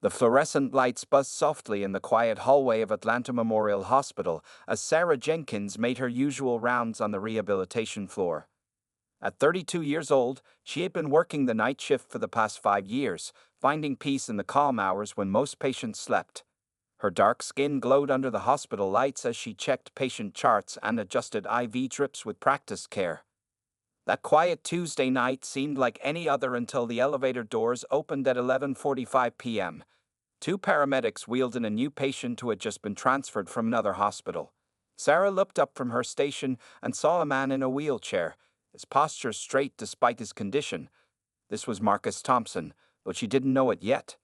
The fluorescent lights buzzed softly in the quiet hallway of Atlanta Memorial Hospital as Sarah Jenkins made her usual rounds on the rehabilitation floor. At 32 years old, she had been working the night shift for the past 5 years, finding peace in the calm hours when most patients slept. Her dark skin glowed under the hospital lights as she checked patient charts and adjusted IV drips with practiced care. That quiet Tuesday night seemed like any other until the elevator doors opened at 11:45 p.m. Two paramedics wheeled in a new patient who had just been transferred from another hospital. Sarah looked up from her station and saw a man in a wheelchair, his posture straight despite his condition. This was Marcus Thompson, but she didn't know it yet.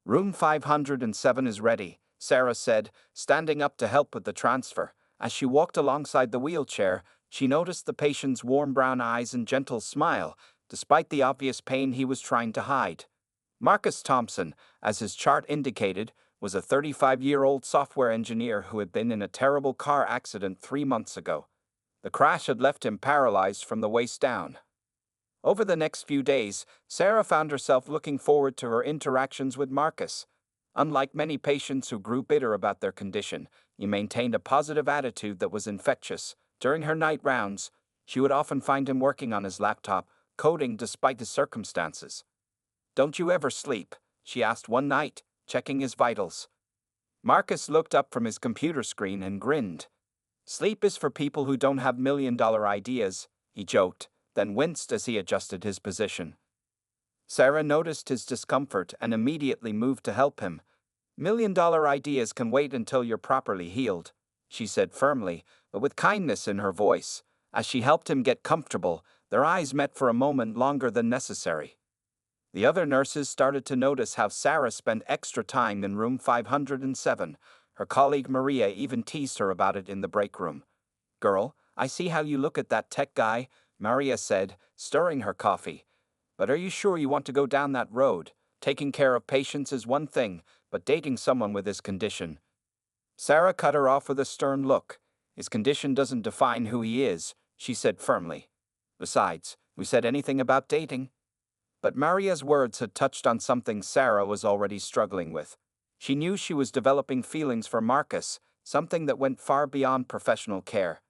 "Room 507 is ready," Sarah said, standing up to help with the transfer. As she walked alongside the wheelchair, she noticed the patient's warm brown eyes and gentle smile, despite the obvious pain he was trying to hide. Marcus Thompson, as his chart indicated, was a 35-year-old software engineer who had been in a terrible car accident 3 months ago. The crash had left him paralyzed from the waist down. Over the next few days, Sarah found herself looking forward to her interactions with Marcus. Unlike many patients who grew bitter about their condition, he maintained a positive attitude that was infectious. During her night rounds, she would often find him working on his laptop, coding despite his circumstances. "Don't you ever sleep?" she asked one night, checking his vitals. Marcus looked up from his computer screen and grinned. "Sleep is for people who don't have million-dollar ideas," he joked, then winced as he adjusted his position. Sarah noticed his discomfort and immediately moved to help him. "Million-dollar ideas can wait until you're properly healed," she said firmly, but with kindness in her voice. As she helped him get comfortable, their eyes met for a moment longer than necessary. The other nurses started to notice how Sarah spent extra time in room 507. Her colleague Maria even teased her about it in the break room. "Girl, I see how you look at that tech guy," Maria said, stirring her coffee. "But are you sure you want to go down that road? Taking care of patients is one thing, but dating someone with his condition." Sarah cut her off with a stern look. "His condition doesn't define who he is," she said firmly. "Besides, who said anything about dating?" But Maria's words had touched on something Sarah was already struggling with. She knew she was developing feelings for Marcus, something that went far beyond professional care.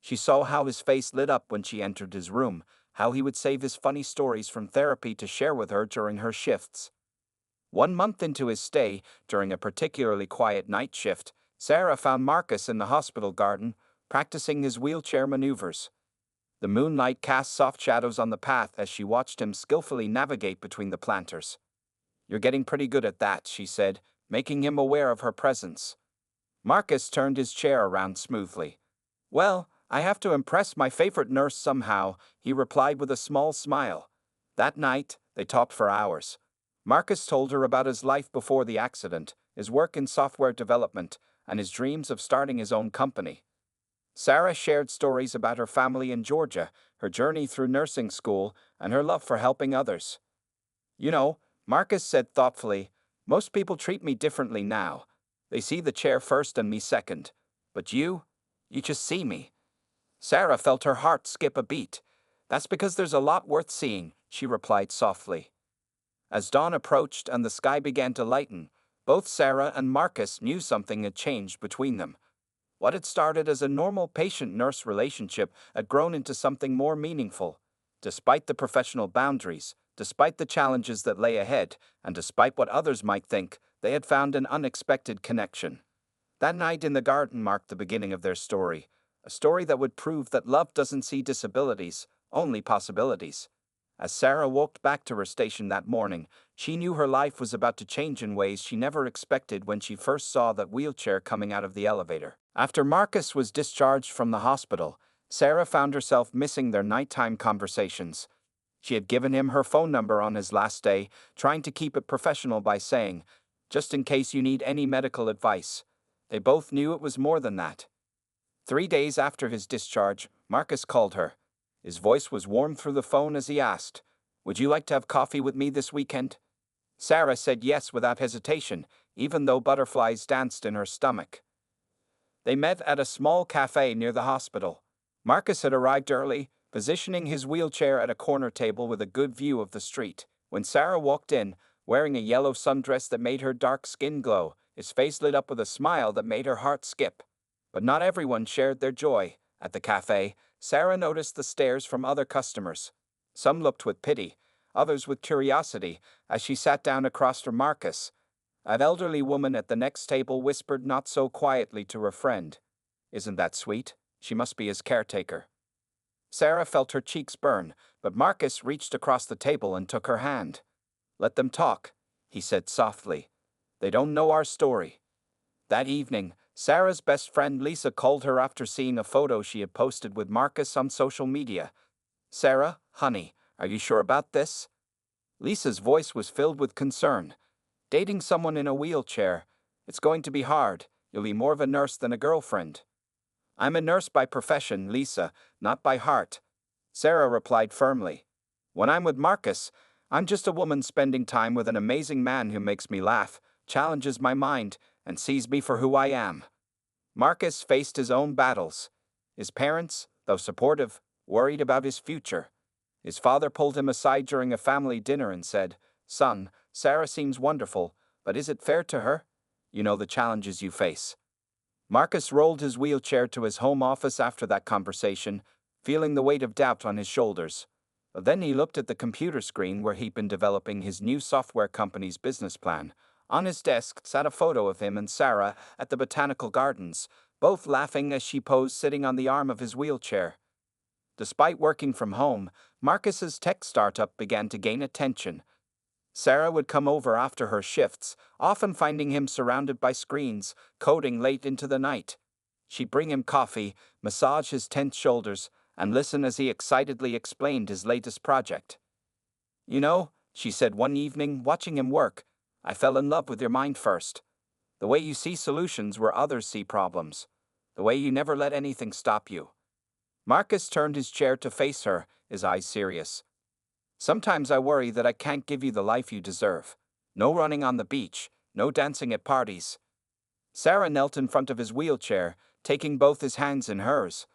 She saw how his face lit up when she entered his room, how he would save his funny stories from therapy to share with her during her shifts. 1 month into his stay, during a particularly quiet night shift, Sarah found Marcus in the hospital garden, practicing his wheelchair maneuvers. The moonlight cast soft shadows on the path as she watched him skillfully navigate between the planters. "You're getting pretty good at that," she said, making him aware of her presence. Marcus turned his chair around smoothly. "Well, I have to impress my favorite nurse somehow," he replied with a small smile. That night, they talked for hours. Marcus told her about his life before the accident, his work in software development, and his dreams of starting his own company. Sarah shared stories about her family in Georgia, her journey through nursing school, and her love for helping others. "You know," Marcus said thoughtfully, "most people treat me differently now. They see the chair first and me second. But you just see me." Sarah felt her heart skip a beat. "That's because there's a lot worth seeing," she replied softly. As dawn approached and the sky began to lighten, both Sarah and Marcus knew something had changed between them. What had started as a normal patient-nurse relationship had grown into something more meaningful. Despite the professional boundaries, despite the challenges that lay ahead, and despite what others might think, they had found an unexpected connection. That night in the garden marked the beginning of their story, a story that would prove that love doesn't see disabilities, only possibilities. As Sarah walked back to her station that morning, she knew her life was about to change in ways she never expected when she first saw that wheelchair coming out of the elevator. After Marcus was discharged from the hospital, Sarah found herself missing their nighttime conversations. She had given him her phone number on his last day, trying to keep it professional by saying, "Just in case you need any medical advice." They both knew it was more than that. 3 days after his discharge, Marcus called her. His voice was warm through the phone as he asked, "Would you like to have coffee with me this weekend?" Sarah said yes without hesitation, even though butterflies danced in her stomach. They met at a small cafe near the hospital. Marcus had arrived early, positioning his wheelchair at a corner table with a good view of the street. When Sarah walked in, wearing a yellow sundress that made her dark skin glow, his face lit up with a smile that made her heart skip. But not everyone shared their joy. At the cafe, Sarah noticed the stares from other customers. Some looked with pity, others with curiosity, as she sat down across from Marcus. An elderly woman at the next table whispered not so quietly to her friend, "Isn't that sweet? She must be his caretaker." Sarah felt her cheeks burn, but Marcus reached across the table and took her hand. "Let them talk," he said softly. "They don't know our story." That evening, Sarah's best friend Lisa called her after seeing a photo she had posted with Marcus on social media. "Sarah, honey, are you sure about this?" Lisa's voice was filled with concern. "Dating someone in a wheelchair, it's going to be hard. You'll be more of a nurse than a girlfriend." "I'm a nurse by profession, Lisa, not by heart," Sarah replied firmly. "When I'm with Marcus, I'm just a woman spending time with an amazing man who makes me laugh, challenges my mind, and sees me for who I am." Marcus faced his own battles. His parents, though supportive, worried about his future. His father pulled him aside during a family dinner and said, "Son, Sarah seems wonderful, but is it fair to her? You know the challenges you face." Marcus rolled his wheelchair to his home office after that conversation, feeling the weight of doubt on his shoulders. But then he looked at the computer screen where he'd been developing his new software company's business plan. On his desk sat a photo of him and Sarah at the botanical gardens, both laughing as she posed sitting on the arm of his wheelchair. Despite working from home, Marcus's tech startup began to gain attention. Sarah would come over after her shifts, often finding him surrounded by screens, coding late into the night. She'd bring him coffee, massage his tense shoulders, and listen as he excitedly explained his latest project. "You know," she said one evening, watching him work, "I fell in love with your mind first. The way you see solutions where others see problems. The way you never let anything stop you." Marcus turned his chair to face her, his eyes serious. "Sometimes I worry that I can't give you the life you deserve. No running on the beach, no dancing at parties." Sarah knelt in front of his wheelchair, taking both his hands in hers.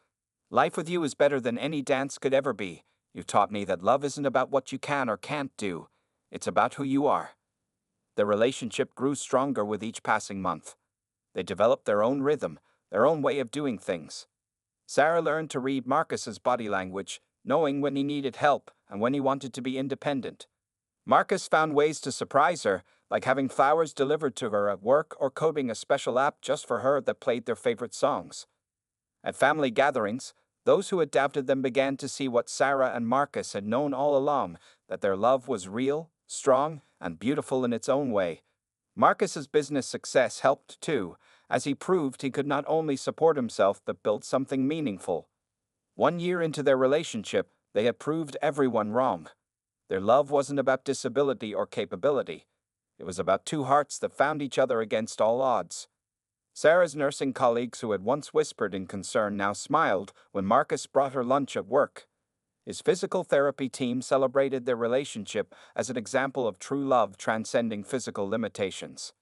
"Life with you is better than any dance could ever be. You've taught me that love isn't about what you can or can't do. It's about who you are." Their relationship grew stronger with each passing month. They developed their own rhythm, their own way of doing things. Sarah learned to read Marcus's body language, knowing when he needed help and when he wanted to be independent. Marcus found ways to surprise her, like having flowers delivered to her at work or coding a special app just for her that played their favorite songs. At family gatherings, those who had doubted them began to see what Sarah and Marcus had known all along, that their love was real, strong, and beautiful in its own way. Marcus's business success helped too, as he proved he could not only support himself but build something meaningful. 1 year into their relationship, they had proved everyone wrong. Their love wasn't about disability or capability. It was about two hearts that found each other against all odds. Sarah's nursing colleagues who had once whispered in concern now smiled when Marcus brought her lunch at work. His physical therapy team celebrated their relationship as an example of true love transcending physical limitations.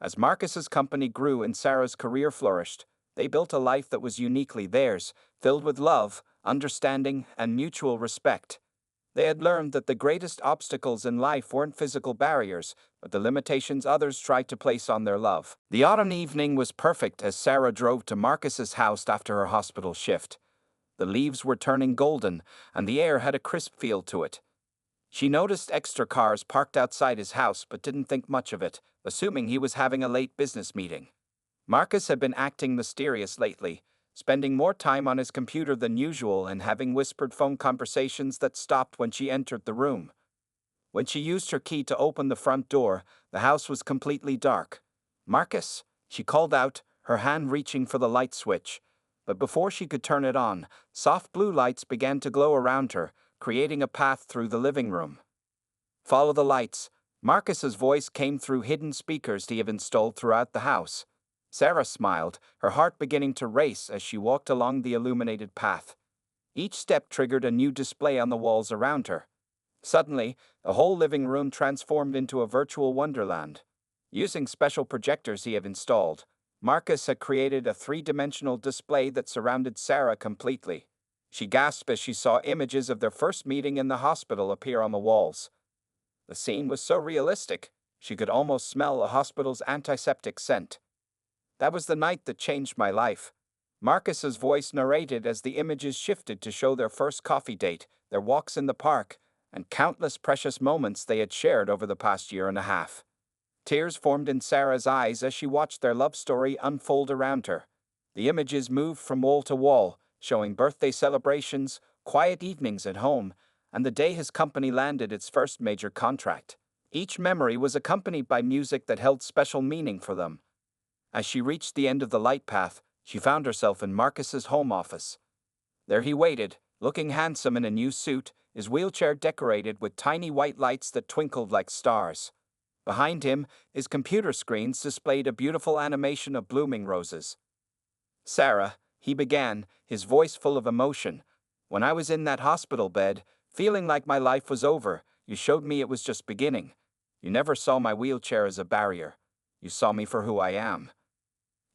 As Marcus's company grew and Sarah's career flourished, they built a life that was uniquely theirs, filled with love, understanding, and mutual respect. They had learned that the greatest obstacles in life weren't physical barriers, but the limitations others tried to place on their love. The autumn evening was perfect as Sarah drove to Marcus's house after her hospital shift. The leaves were turning golden, and the air had a crisp feel to it. She noticed extra cars parked outside his house but didn't think much of it, assuming he was having a late business meeting. Marcus had been acting mysterious lately, spending more time on his computer than usual and having whispered phone conversations that stopped when she entered the room. When she used her key to open the front door, the house was completely dark. "Marcus," she called out, her hand reaching for the light switch. But before she could turn it on, soft blue lights began to glow around her, creating a path through the living room. "Follow the lights." Marcus's voice came through hidden speakers he had installed throughout the house. Sarah smiled, her heart beginning to race as she walked along the illuminated path. Each step triggered a new display on the walls around her. Suddenly, the whole living room transformed into a virtual wonderland. Using special projectors he had installed, Marcus had created a three-dimensional display that surrounded Sarah completely. She gasped as she saw images of their first meeting in the hospital appear on the walls. The scene was so realistic, she could almost smell a hospital's antiseptic scent. That was the night that changed my life. Marcus's voice narrated as the images shifted to show their first coffee date, their walks in the park, and countless precious moments they had shared over the past year and a half. Tears formed in Sarah's eyes as she watched their love story unfold around her. The images moved from wall to wall, showing birthday celebrations, quiet evenings at home, and the day his company landed its first major contract. Each memory was accompanied by music that held special meaning for them. As she reached the end of the light path, she found herself in Marcus's home office. There he waited, looking handsome in a new suit, his wheelchair decorated with tiny white lights that twinkled like stars. Behind him, his computer screens displayed a beautiful animation of blooming roses. "Sarah," he began, his voice full of emotion, "when I was in that hospital bed, feeling like my life was over, you showed me it was just beginning. You never saw my wheelchair as a barrier. You saw me for who I am."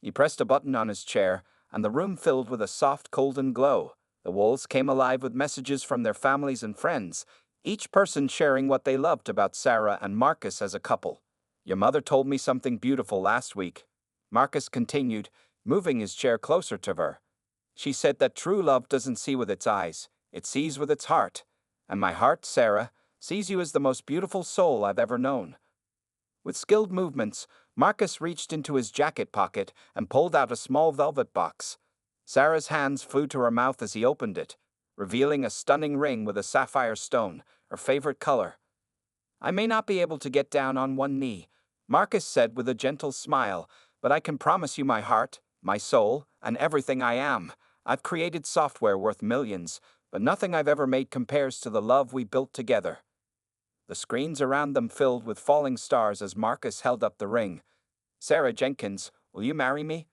He pressed a button on his chair, and the room filled with a soft golden glow. The walls came alive with messages from their families and friends, each person sharing what they loved about Sarah and Marcus as a couple. "Your mother told me something beautiful last week," Marcus continued, moving his chair closer to her. "She said that true love doesn't see with its eyes, it sees with its heart. And my heart, Sarah, sees you as the most beautiful soul I've ever known." With skilled movements, Marcus reached into his jacket pocket and pulled out a small velvet box. Sarah's hands flew to her mouth as he opened it, revealing a stunning ring with a sapphire stone, her favorite color. "I may not be able to get down on one knee," Marcus said with a gentle smile, "but I can promise you my heart, my soul, and everything I am. I've created software worth millions, but nothing I've ever made compares to the love we built together." The screens around them filled with falling stars as Marcus held up the ring. "Sarah Jenkins, will you marry me?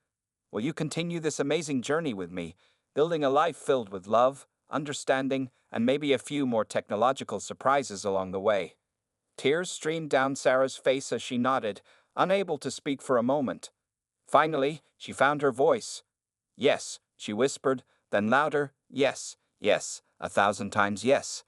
Will you continue this amazing journey with me, building a life filled with love, understanding, and maybe a few more technological surprises along the way?" Tears streamed down Sarah's face as she nodded, unable to speak for a moment. Finally, she found her voice. "Yes," she whispered, then louder, "Yes, yes, 1,000 times yes."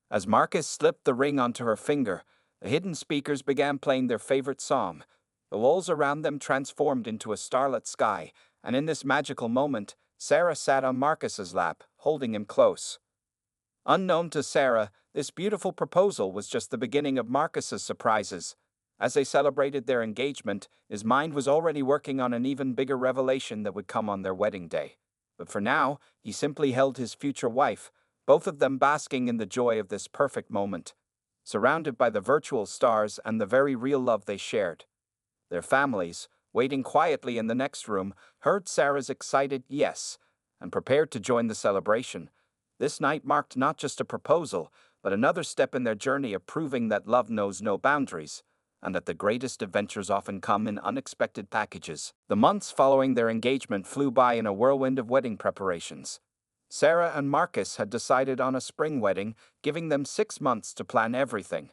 As Marcus slipped the ring onto her finger, the hidden speakers began playing their favorite song. The walls around them transformed into a starlit sky, and in this magical moment, Sarah sat on Marcus's lap, holding him close. Unknown to Sarah, this beautiful proposal was just the beginning of Marcus's surprises. As they celebrated their engagement, his mind was already working on an even bigger revelation that would come on their wedding day. But for now, he simply held his future wife, both of them basking in the joy of this perfect moment, surrounded by the virtual stars and the very real love they shared. Their families, waiting quietly in the next room, heard Sarah's excited yes and prepared to join the celebration. This night marked not just a proposal, but another step in their journey of proving that love knows no boundaries, and that the greatest adventures often come in unexpected packages. The months following their engagement flew by in a whirlwind of wedding preparations. Sarah and Marcus had decided on a spring wedding, giving them 6 months to plan everything.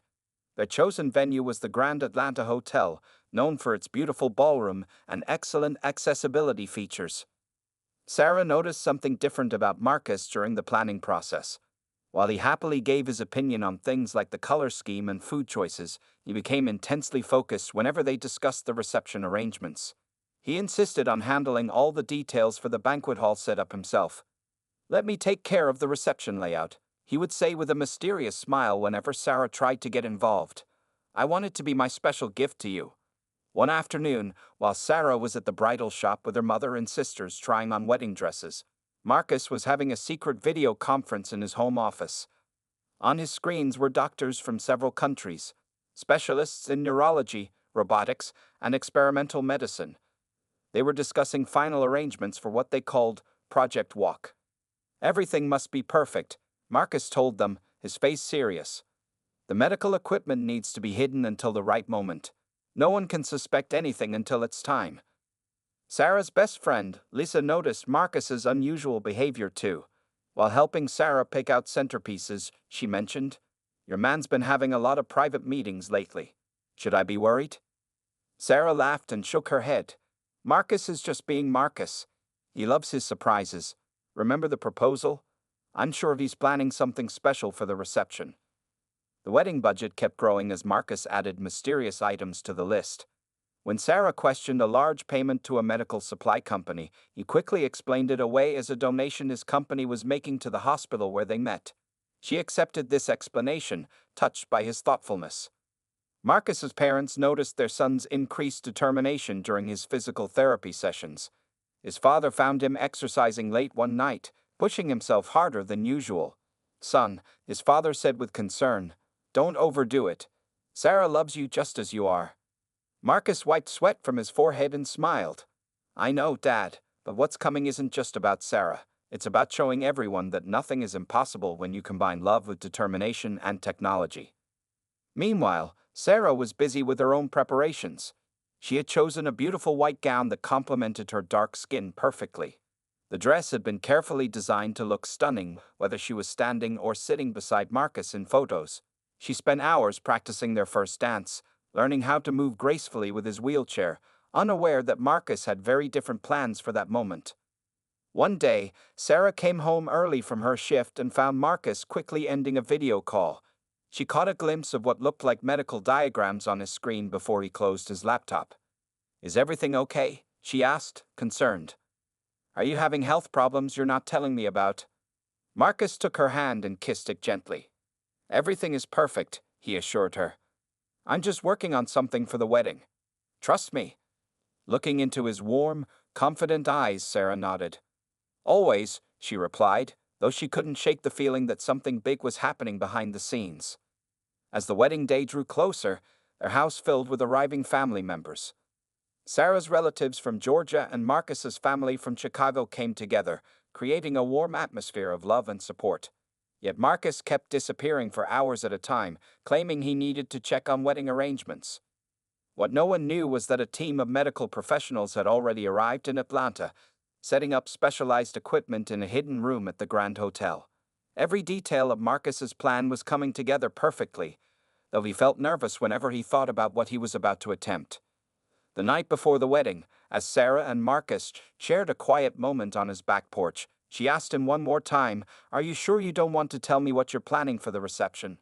Their chosen venue was the Grand Atlanta Hotel, known for its beautiful ballroom and excellent accessibility features. Sarah noticed something different about Marcus during the planning process. While he happily gave his opinion on things like the color scheme and food choices, he became intensely focused whenever they discussed the reception arrangements. He insisted on handling all the details for the banquet hall setup himself. "Let me take care of the reception layout," he would say with a mysterious smile whenever Sarah tried to get involved. "I want it to be my special gift to you." One afternoon, while Sarah was at the bridal shop with her mother and sisters trying on wedding dresses, Marcus was having a secret video conference in his home office. On his screens were doctors from several countries, specialists in neurology, robotics, and experimental medicine. They were discussing final arrangements for what they called Project Walk. "Everything must be perfect," Marcus told them, his face serious. "The medical equipment needs to be hidden until the right moment. No one can suspect anything until it's time." Sarah's best friend, Lisa, noticed Marcus's unusual behavior too. While helping Sarah pick out centerpieces, she mentioned, "Your man's been having a lot of private meetings lately. Should I be worried?" Sarah laughed and shook her head. "Marcus is just being Marcus. He loves his surprises. Remember the proposal? I'm sure he's planning something special for the reception." The wedding budget kept growing as Marcus added mysterious items to the list. When Sarah questioned a large payment to a medical supply company, he quickly explained it away as a donation his company was making to the hospital where they met. She accepted this explanation, touched by his thoughtfulness. Marcus's parents noticed their son's increased determination during his physical therapy sessions. His father found him exercising late one night, pushing himself harder than usual. "Son," his father said with concern, "don't overdo it. Sarah loves you just as you are." Marcus wiped sweat from his forehead and smiled. "I know, Dad, but what's coming isn't just about Sarah. It's about showing everyone that nothing is impossible when you combine love with determination and technology." Meanwhile, Sarah was busy with her own preparations. She had chosen a beautiful white gown that complemented her dark skin perfectly. The dress had been carefully designed to look stunning, whether she was standing or sitting beside Marcus in photos. She spent hours practicing their first dance, learning how to move gracefully with his wheelchair, unaware that Marcus had very different plans for that moment. One day, Sarah came home early from her shift and found Marcus quickly ending a video call. She caught a glimpse of what looked like medical diagrams on his screen before he closed his laptop. "Is everything okay?" she asked, concerned. "Are you having health problems you're not telling me about?" Marcus took her hand and kissed it gently. "Everything is perfect," he assured her. "I'm just working on something for the wedding. Trust me." Looking into his warm, confident eyes, Sarah nodded. "Always," she replied, though she couldn't shake the feeling that something big was happening behind the scenes. As the wedding day drew closer, their house filled with arriving family members. Sarah's relatives from Georgia and Marcus's family from Chicago came together, creating a warm atmosphere of love and support. Yet Marcus kept disappearing for hours at a time, claiming he needed to check on wedding arrangements. What no one knew was that a team of medical professionals had already arrived in Atlanta, setting up specialized equipment in a hidden room at the Grand Hotel. Every detail of Marcus's plan was coming together perfectly, though he felt nervous whenever he thought about what he was about to attempt. The night before the wedding, as Sarah and Marcus shared a quiet moment on his back porch, she asked him one more time, "Are you sure you don't want to tell me what you're planning for the reception?"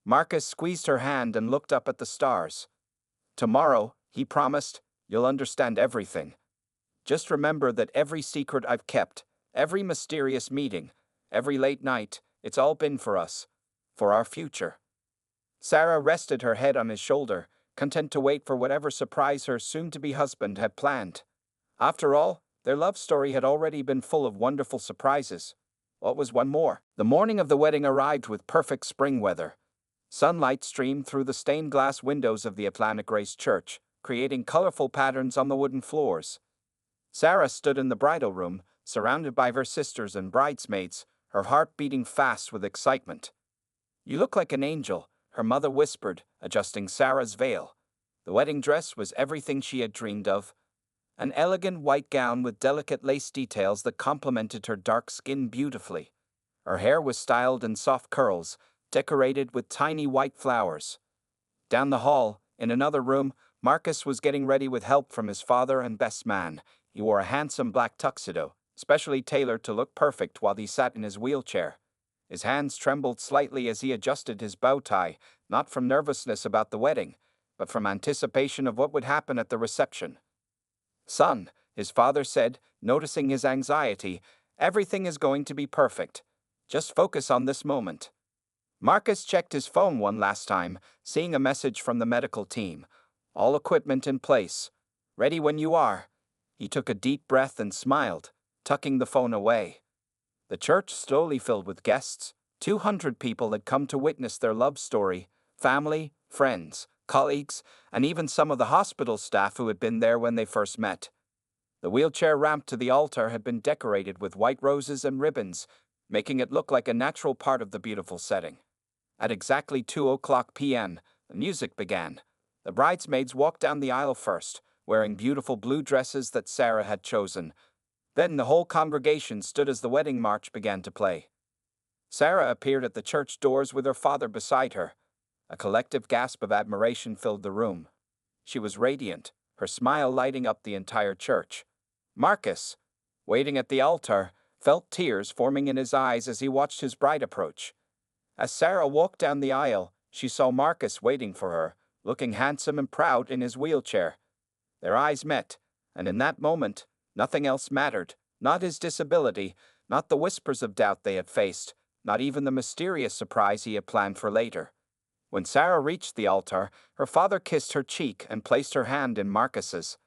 Marcus squeezed her hand and looked up at the stars. "Tomorrow," he promised, "you'll understand everything. Just remember that every secret I've kept, every mysterious meeting, every late night, it's all been for us, for our future." Sarah rested her head on his shoulder, content to wait for whatever surprise her soon-to-be husband had planned. After all, their love story had already been full of wonderful surprises. What was one more? The morning of the wedding arrived with perfect spring weather. Sunlight streamed through the stained glass windows of the Atlantic Grace Church, creating colorful patterns on the wooden floors. Sarah stood in the bridal room, surrounded by her sisters and bridesmaids, her heart beating fast with excitement. "You look like an angel," her mother whispered, adjusting Sarah's veil. The wedding dress was everything she had dreamed of. An elegant white gown with delicate lace details that complemented her dark skin beautifully. Her hair was styled in soft curls, decorated with tiny white flowers. Down the hall, in another room, Marcus was getting ready with help from his father and best man. He wore a handsome black tuxedo, specially tailored to look perfect while he sat in his wheelchair. His hands trembled slightly as he adjusted his bow tie, not from nervousness about the wedding, but from anticipation of what would happen at the reception. "Son," his father said, noticing his anxiety, "everything is going to be perfect. Just focus on this moment." Marcus checked his phone one last time, seeing a message from the medical team. "All equipment in place. Ready when you are." He took a deep breath and smiled, tucking the phone away. The church slowly filled with guests. 200 people had come to witness their love story: family, friends, colleagues, and even some of the hospital staff who had been there when they first met. The wheelchair ramp to the altar had been decorated with white roses and ribbons, making it look like a natural part of the beautiful setting. At exactly 2:00 p.m., the music began. The bridesmaids walked down the aisle first, wearing beautiful blue dresses that Sarah had chosen. Then the whole congregation stood as the wedding march began to play. Sarah appeared at the church doors with her father beside her. A collective gasp of admiration filled the room. She was radiant, her smile lighting up the entire church. Marcus, waiting at the altar, felt tears forming in his eyes as he watched his bride approach. As Sarah walked down the aisle, she saw Marcus waiting for her, looking handsome and proud in his wheelchair. Their eyes met, and in that moment, nothing else mattered, not his disability, not the whispers of doubt they had faced, not even the mysterious surprise he had planned for later. When Sarah reached the altar, her father kissed her cheek and placed her hand in Marcus's.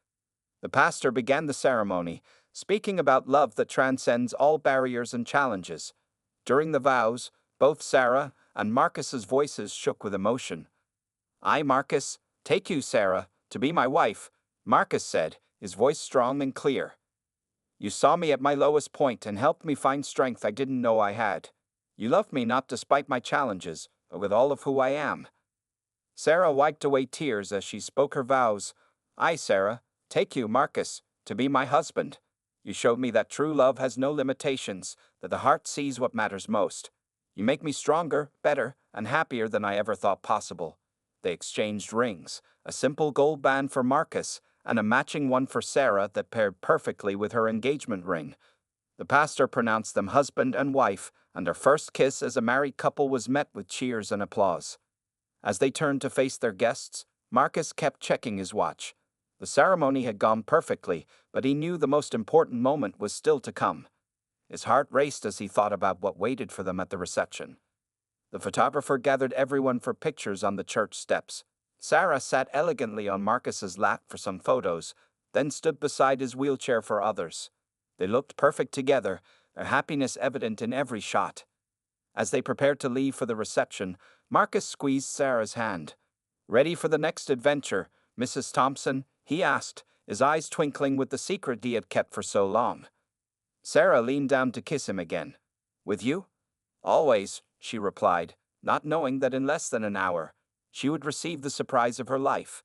The pastor began the ceremony, speaking about love that transcends all barriers and challenges. During the vows, both Sarah and Marcus's voices shook with emotion. "I, Marcus, take you, Sarah, to be my wife," Marcus said, his voice strong and clear. "You saw me at my lowest point and helped me find strength I didn't know I had. You loved me not despite my challenges, but with all of who I am." Sarah wiped away tears as she spoke her vows. "I, Sarah, take you, Marcus, to be my husband. You showed me that true love has no limitations, that the heart sees what matters most. You make me stronger, better, and happier than I ever thought possible." They exchanged rings, a simple gold band for Marcus, and a matching one for Sarah that paired perfectly with her engagement ring. The pastor pronounced them husband and wife, and their first kiss as a married couple was met with cheers and applause. As they turned to face their guests, Marcus kept checking his watch. The ceremony had gone perfectly, but he knew the most important moment was still to come. His heart raced as he thought about what waited for them at the reception. The photographer gathered everyone for pictures on the church steps. Sarah sat elegantly on Marcus's lap for some photos, then stood beside his wheelchair for others. They looked perfect together, their happiness evident in every shot. As they prepared to leave for the reception, Marcus squeezed Sarah's hand. "Ready for the next adventure, Mrs. Thompson?" he asked, his eyes twinkling with the secret he had kept for so long. Sarah leaned down to kiss him again. "With you?" "Always," she replied, not knowing that in less than an hour, she would receive the surprise of her life.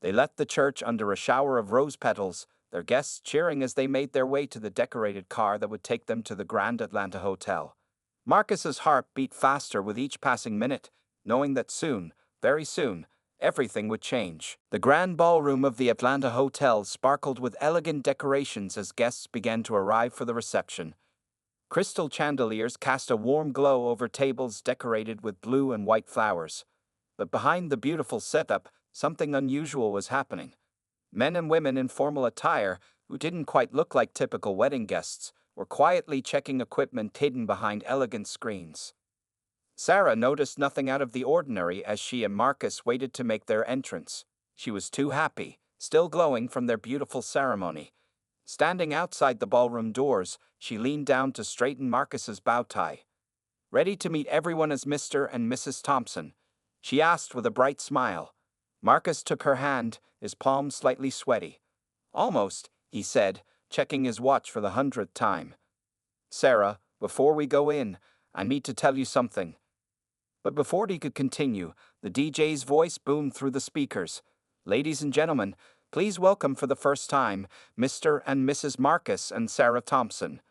They left the church under a shower of rose petals, their guests cheering as they made their way to the decorated car that would take them to the Grand Atlanta Hotel. Marcus's heart beat faster with each passing minute, knowing that soon, very soon, everything would change. The grand ballroom of the Atlanta Hotel sparkled with elegant decorations as guests began to arrive for the reception. Crystal chandeliers cast a warm glow over tables decorated with blue and white flowers. But behind the beautiful setup, something unusual was happening. Men and women in formal attire, who didn't quite look like typical wedding guests, were quietly checking equipment hidden behind elegant screens. Sarah noticed nothing out of the ordinary as she and Marcus waited to make their entrance. She was too happy, still glowing from their beautiful ceremony. Standing outside the ballroom doors, she leaned down to straighten Marcus's bow tie. "Ready to meet everyone as Mr. and Mrs. Thompson?" she asked with a bright smile. Marcus took her hand, his palm slightly sweaty. "Almost," he said, checking his watch for the 100th time. "Sarah, before we go in, I need to tell you something." But before he could continue, the DJ's voice boomed through the speakers. "Ladies and gentlemen, please welcome for the first time, Mr. and Mrs. Marcus and Sarah Thompson."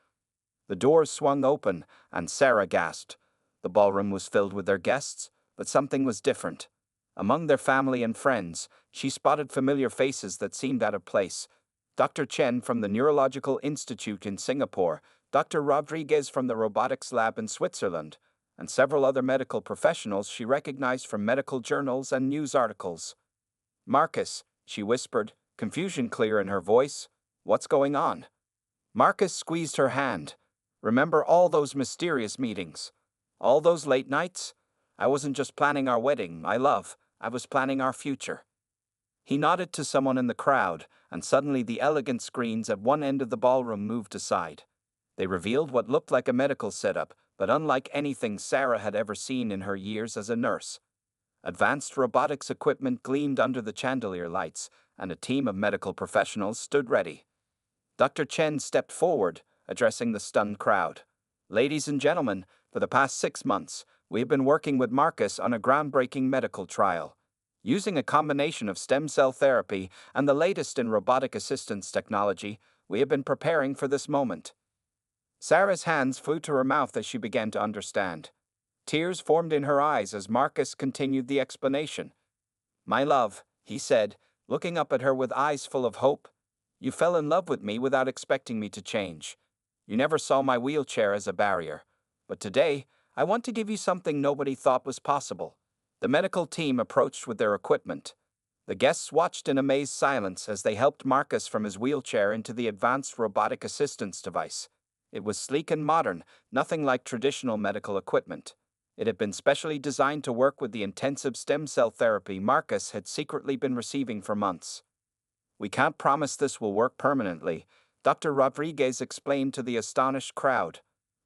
The doors swung open, and Sarah gasped. The ballroom was filled with their guests, but something was different. Among their family and friends, she spotted familiar faces that seemed out of place. Dr. Chen from the Neurological Institute in Singapore, Dr. Rodriguez from the Robotics Lab in Switzerland, and several other medical professionals she recognized from medical journals and news articles. "Marcus," she whispered, confusion clear in her voice. "What's going on?" Marcus squeezed her hand. "Remember all those mysterious meetings? All those late nights? I wasn't just planning our wedding, my love. I was planning our future." He nodded to someone in the crowd, and suddenly the elegant screens at one end of the ballroom moved aside. They revealed what looked like a medical setup, but unlike anything Sarah had ever seen in her years as a nurse. Advanced robotics equipment gleamed under the chandelier lights, and a team of medical professionals stood ready. Dr. Chen stepped forward, addressing the stunned crowd. "Ladies and gentlemen, for the past 6 months, we have been working with Marcus on a groundbreaking medical trial. Using a combination of stem cell therapy and the latest in robotic assistance technology, we have been preparing for this moment." Sarah's hands flew to her mouth as she began to understand. Tears formed in her eyes as Marcus continued the explanation. "My love," he said, looking up at her with eyes full of hope, "you fell in love with me without expecting me to change. You never saw my wheelchair as a barrier. But today, I want to give you something nobody thought was possible. The medical team approached with their equipment. The guests watched in amazed silence as they helped Marcus from his wheelchair into the advanced robotic assistance device. It was sleek and modern, nothing like traditional medical equipment. It had been specially designed to work with the intensive stem cell therapy Marcus had secretly been receiving for months. We can't promise this will work permanently, Dr. Rodriguez explained to the astonished crowd.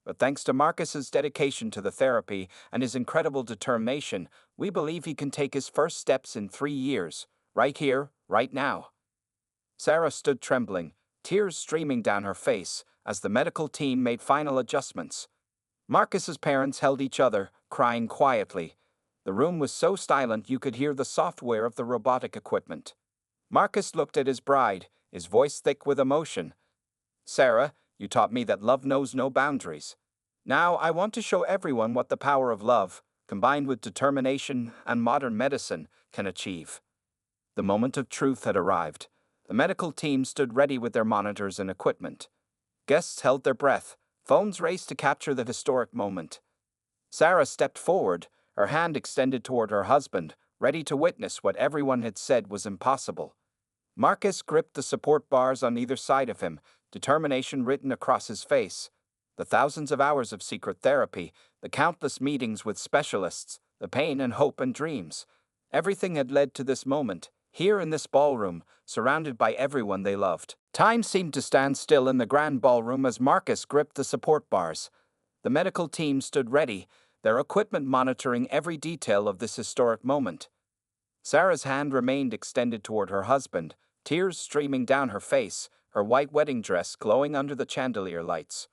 But thanks to Marcus's dedication to the therapy and his incredible determination, we believe he can take his first steps in 3 years, right here, right now. Sarah stood trembling, tears streaming down her face, as the medical team made final adjustments. Marcus's parents held each other, crying quietly. The room was so silent you could hear the software of the robotic equipment. Marcus looked at his bride, his voice thick with emotion. Sarah, you taught me that love knows no boundaries. Now I want to show everyone what the power of love, combined with determination and modern medicine, can achieve. The moment of truth had arrived. The medical team stood ready with their monitors and equipment. Guests held their breath, phones raced to capture the historic moment. Sarah stepped forward, her hand extended toward her husband, ready to witness what everyone had said was impossible. Marcus gripped the support bars on either side of him, determination written across his face. The thousands of hours of secret therapy, the countless meetings with specialists, the pain and hope and dreams. Everything had led to this moment, here in this ballroom, surrounded by everyone they loved. Time seemed to stand still in the grand ballroom as Marcus gripped the support bars. The medical team stood ready, their equipment monitoring every detail of this historic moment. Sarah's hand remained extended toward her husband, tears streaming down her face, her white wedding dress glowing under the chandelier lights.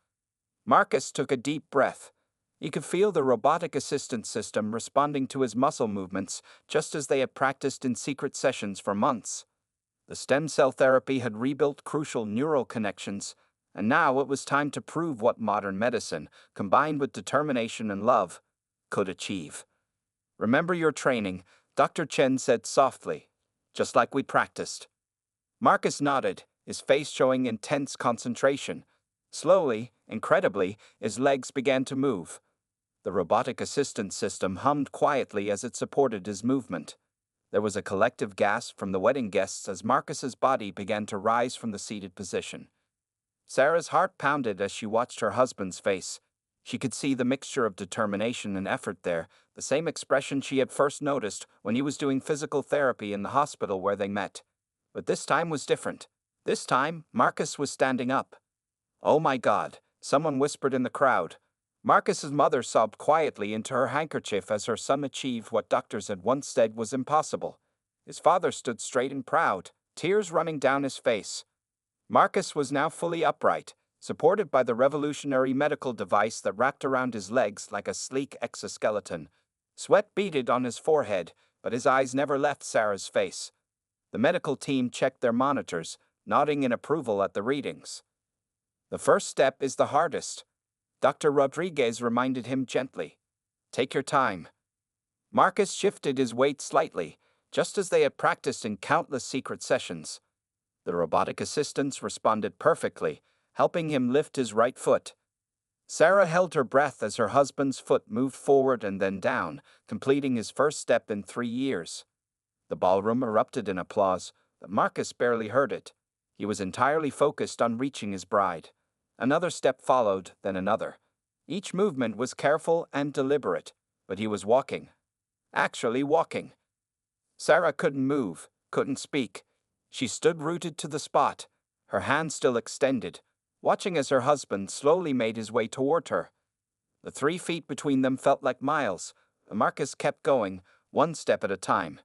Marcus took a deep breath. He could feel the robotic assistance system responding to his muscle movements, just as they had practiced in secret sessions for months. The stem cell therapy had rebuilt crucial neural connections, and now it was time to prove what modern medicine, combined with determination and love, could achieve. Remember your training, Dr. Chen said softly, just like we practiced. Marcus nodded, his face showing intense concentration. Slowly, incredibly, his legs began to move. The robotic assistance system hummed quietly as it supported his movement. There was a collective gasp from the wedding guests as Marcus's body began to rise from the seated position. Sarah's heart pounded as she watched her husband's face. She could see the mixture of determination and effort there, the same expression she had first noticed when he was doing physical therapy in the hospital where they met. But this time was different. This time, Marcus was standing up. Oh my God, someone whispered in the crowd. Marcus's mother sobbed quietly into her handkerchief as her son achieved what doctors had once said was impossible. His father stood straight and proud, tears running down his face. Marcus was now fully upright, supported by the revolutionary medical device that wrapped around his legs like a sleek exoskeleton. Sweat beaded on his forehead, but his eyes never left Sarah's face. The medical team checked their monitors, nodding in approval at the readings. The first step is the hardest, Dr. Rodriguez reminded him gently. Take your time. Marcus shifted his weight slightly, just as they had practiced in countless secret sessions. The robotic assistants responded perfectly, helping him lift his right foot. Sarah held her breath as her husband's foot moved forward and then down, completing his first step in 3 years. The ballroom erupted in applause, but Marcus barely heard it. He was entirely focused on reaching his bride. Another step followed, then another. Each movement was careful and deliberate, but he was walking. Actually walking. Sarah couldn't move, couldn't speak. She stood rooted to the spot, her hand still extended, watching as her husband slowly made his way toward her. The 3 feet between them felt like miles, but Marcus kept going, one step at a time.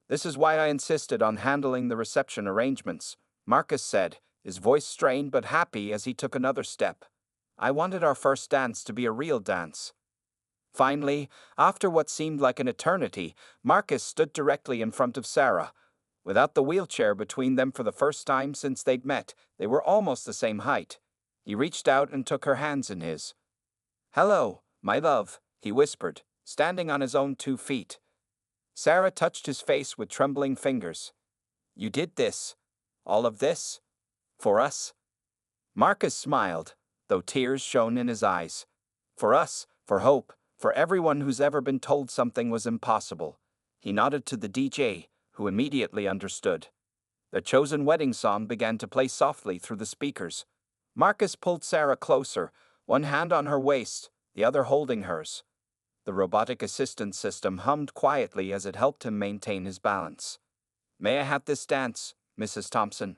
This is why I insisted on handling the reception arrangements, Marcus said, his voice strained but happy as he took another step. I wanted our first dance to be a real dance. Finally, after what seemed like an eternity, Marcus stood directly in front of Sarah. Without the wheelchair between them for the first time since they'd met, they were almost the same height. He reached out and took her hands in his. Hello, my love, he whispered, standing on his own 2 feet. Sarah touched his face with trembling fingers. You did this? All of this? For us? Marcus smiled, though tears shone in his eyes. For us, for hope, for everyone who's ever been told something was impossible. He nodded to the DJ, who immediately understood. The chosen wedding song began to play softly through the speakers. Marcus pulled Sarah closer, one hand on her waist, the other holding hers. The robotic assistance system hummed quietly as it helped him maintain his balance. "May I have this dance, Mrs. Thompson?"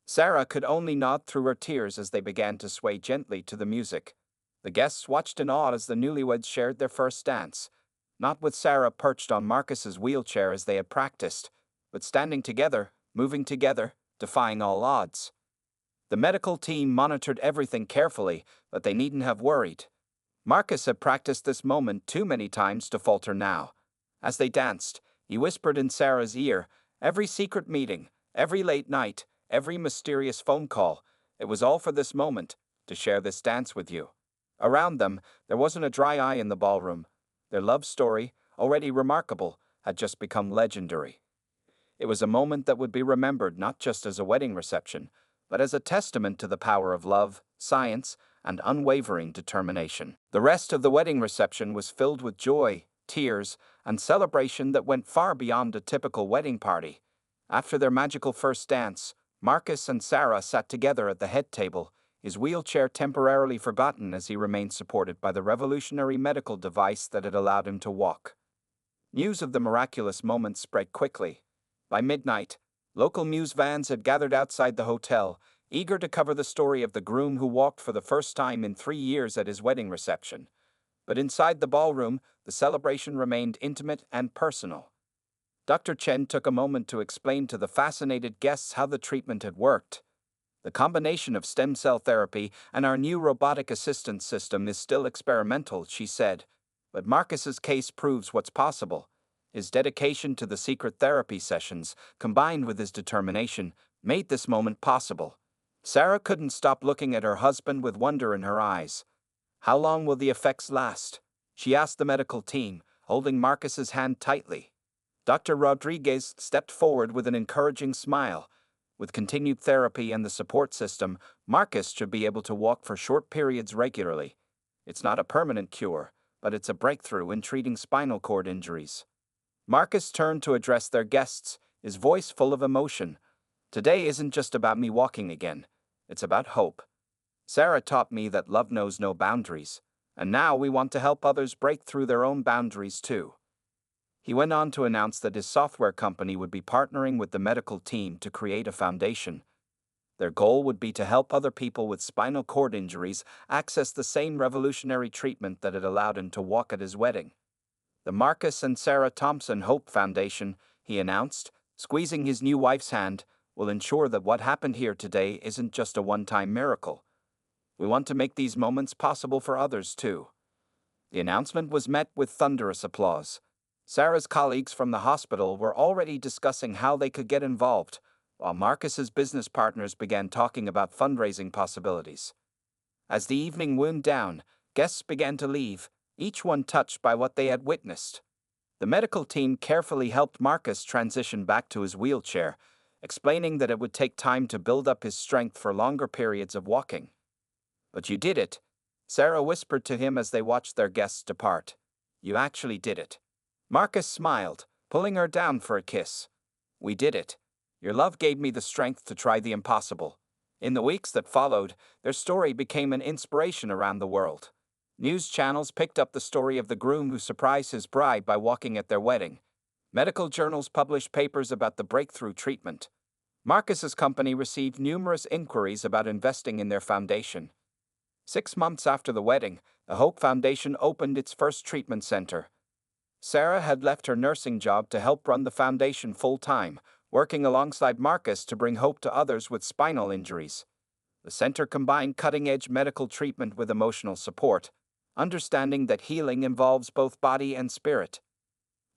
Sarah could only nod through her tears as they began to sway gently to the music. The guests watched in awe as the newlyweds shared their first dance, not with Sarah perched on Marcus's wheelchair as they had practiced, but standing together, moving together, defying all odds. The medical team monitored everything carefully, but they needn't have worried. Marcus had practiced this moment too many times to falter now. As they danced, he whispered in Sarah's ear, every secret meeting, every late night, every mysterious phone call, it was all for this moment, to share this dance with you. Around them, there wasn't a dry eye in the ballroom. Their love story, already remarkable, had just become legendary. It was a moment that would be remembered not just as a wedding reception, but as a testament to the power of love, science, and unwavering determination. The rest of the wedding reception was filled with joy, tears, and celebration that went far beyond a typical wedding party. After their magical first dance, Marcus and Sarah sat together at the head table, his wheelchair temporarily forgotten as he remained supported by the revolutionary medical device that had allowed him to walk. News of the miraculous moment spread quickly. By midnight, local news vans had gathered outside the hotel, eager to cover the story of the groom who walked for the first time in 3 years at his wedding reception. But inside the ballroom, the celebration remained intimate and personal. Dr. Chen took a moment to explain to the fascinated guests how the treatment had worked. The combination of stem cell therapy and our new robotic assistance system is still experimental, she said, but Marcus's case proves what's possible. His dedication to the secret therapy sessions, combined with his determination, made this moment possible. Sarah couldn't stop looking at her husband with wonder in her eyes. How long will the effects last? She asked the medical team, holding Marcus's hand tightly. Dr. Rodriguez stepped forward with an encouraging smile. With continued therapy and the support system, Marcus should be able to walk for short periods regularly. It's not a permanent cure, but it's a breakthrough in treating spinal cord injuries. Marcus turned to address their guests, his voice full of emotion. Today isn't just about me walking again. It's about hope. Sarah taught me that love knows no boundaries, and now we want to help others break through their own boundaries too. He went on to announce that his software company would be partnering with the medical team to create a foundation. Their goal would be to help other people with spinal cord injuries access the same revolutionary treatment that had allowed him to walk at his wedding. The Marcus and Sarah Thompson Hope Foundation, he announced, squeezing his new wife's hand, will ensure that what happened here today isn't just a one-time miracle. We want to make these moments possible for others too. The announcement was met with thunderous applause. Sarah's colleagues from the hospital were already discussing how they could get involved, while Marcus's business partners began talking about fundraising possibilities. As the evening wound down, guests began to leave, each one touched by what they had witnessed. The medical team carefully helped Marcus transition back to his wheelchair, explaining that it would take time to build up his strength for longer periods of walking. "But you did it," Sarah whispered to him as they watched their guests depart. "You actually did it." Marcus smiled, pulling her down for a kiss. "We did it. Your love gave me the strength to try the impossible." In the weeks that followed, their story became an inspiration around the world. News channels picked up the story of the groom who surprised his bride by walking at their wedding. Medical journals published papers about the breakthrough treatment. Marcus's company received numerous inquiries about investing in their foundation. 6 months after the wedding, the Hope Foundation opened its first treatment center. Sarah had left her nursing job to help run the foundation full-time, working alongside Marcus to bring hope to others with spinal injuries. The center combined cutting-edge medical treatment with emotional support, understanding that healing involves both body and spirit.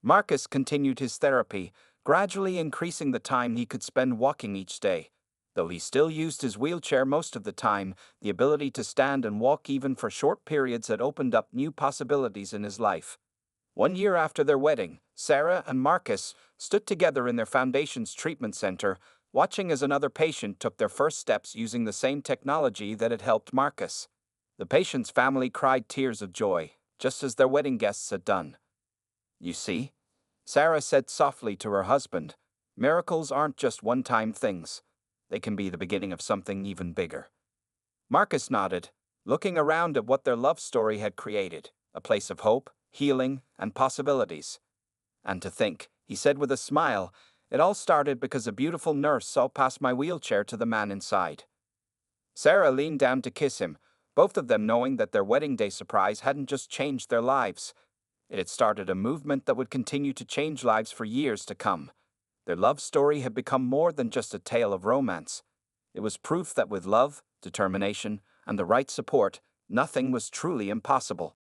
Marcus continued his therapy, gradually increasing the time he could spend walking each day. Though he still used his wheelchair most of the time, the ability to stand and walk even for short periods had opened up new possibilities in his life. 1 year after their wedding, Sarah and Marcus stood together in their foundation's treatment center, watching as another patient took their first steps using the same technology that had helped Marcus. The patient's family cried tears of joy, just as their wedding guests had done. You see, Sarah said softly to her husband, miracles aren't just one-time things. They can be the beginning of something even bigger. Marcus nodded, looking around at what their love story had created, a place of hope, healing, and possibilities. And to think, he said with a smile, it all started because a beautiful nurse saw past my wheelchair to the man inside. Sarah leaned down to kiss him, both of them knowing that their wedding day surprise hadn't just changed their lives. It had started a movement that would continue to change lives for years to come. Their love story had become more than just a tale of romance. It was proof that with love, determination, and the right support, nothing was truly impossible.